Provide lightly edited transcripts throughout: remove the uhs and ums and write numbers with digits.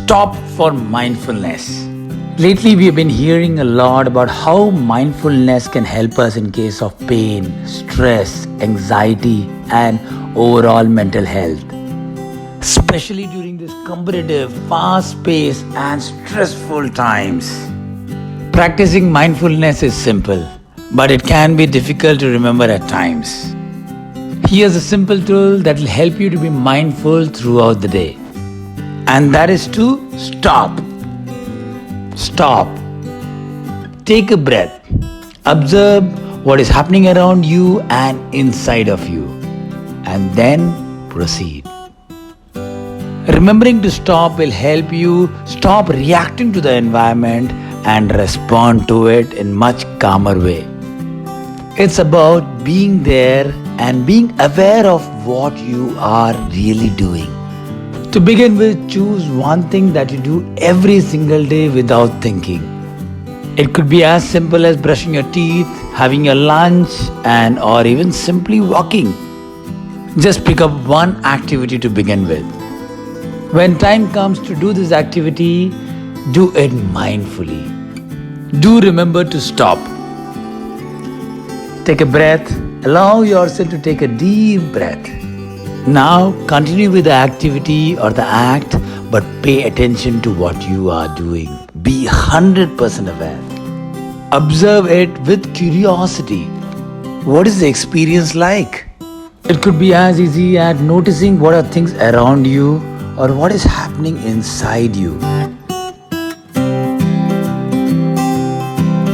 Stop for mindfulness. Lately, we have been hearing a lot about how mindfulness can help us in case of pain, stress, anxiety, and overall mental health. Especially during these competitive, fast-paced, and stressful times. Practicing mindfulness is simple, but it can be difficult to remember at times. Here's a simple tool that will help you to be mindful throughout the day. And that is to stop. Stop. Take a breath. Observe what is happening around you and inside of you. And then proceed. Remembering to stop will help you stop reacting to the environment and respond to it in much calmer way. It's about being there and being aware of what you are really doing. To begin with, choose one thing that you do every single day without thinking. It could be as simple as brushing your teeth, having your lunch, and or even simply walking. Just pick up one activity to begin with. When time comes to do this activity, do it mindfully. Do remember to stop. Take a breath. Allow yourself to take a deep breath. Now continue with the activity or the act, but pay attention to what you are doing. Be 100% aware. Observe it with curiosity. What is the experience like? It could be as easy as noticing what are things around you or what is happening inside you.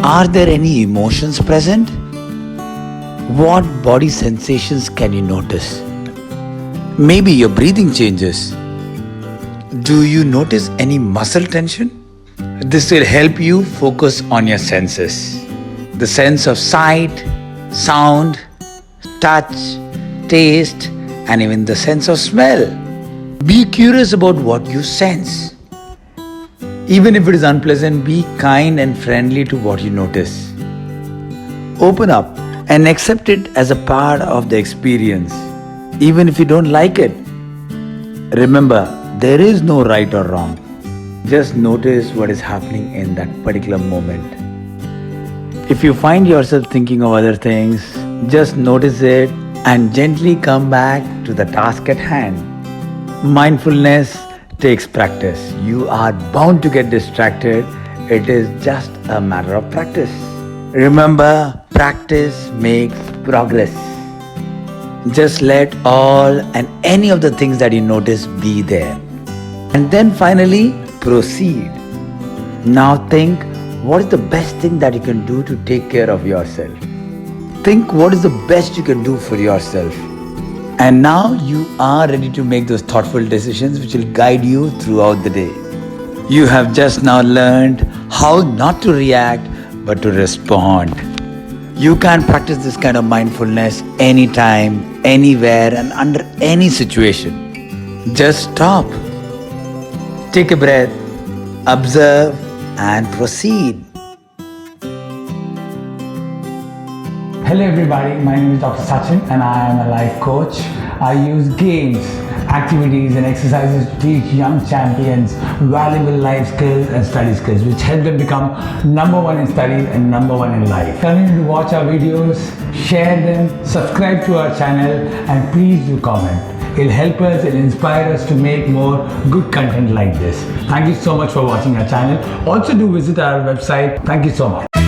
Are there any emotions present? What body sensations can you notice? Maybe your breathing changes. Do you notice any muscle tension? This will help you focus on your senses. The sense of sight, sound, touch, taste, and even the sense of smell. Be curious about what you sense. Even if it is unpleasant, be kind and friendly to what you notice. Open up and accept it as a part of the experience, even if you don't like it. Remember, there is no right or wrong. Just notice what is happening in that particular moment. If you find yourself thinking of other things, just notice it and gently come back to the task at hand. Mindfulness takes practice. You are bound to get distracted. It is just a matter of practice. Remember, practice makes progress. Just let all and any of the things that you notice be there. And then finally, proceed. Now think, what is the best thing that you can do to take care of yourself? Think what is the best you can do for yourself. And now you are ready to make those thoughtful decisions which will guide you throughout the day. You have just now learned how not to react, but to respond. You can practice this kind of mindfulness anytime, anywhere, and under any situation. Just stop. Take a breath, observe, and proceed. Hello everybody, my name is Dr. Sachin and I am a life coach. I use games, activities and exercises to teach young champions valuable life skills and study skills which help them become number one in studies and number one in life. Continue to watch our videos, share them, subscribe to our channel and please do comment. It'll help us and inspire us to make more good content like this. Thank you so much for watching our channel. Also do visit our website. Thank you so much.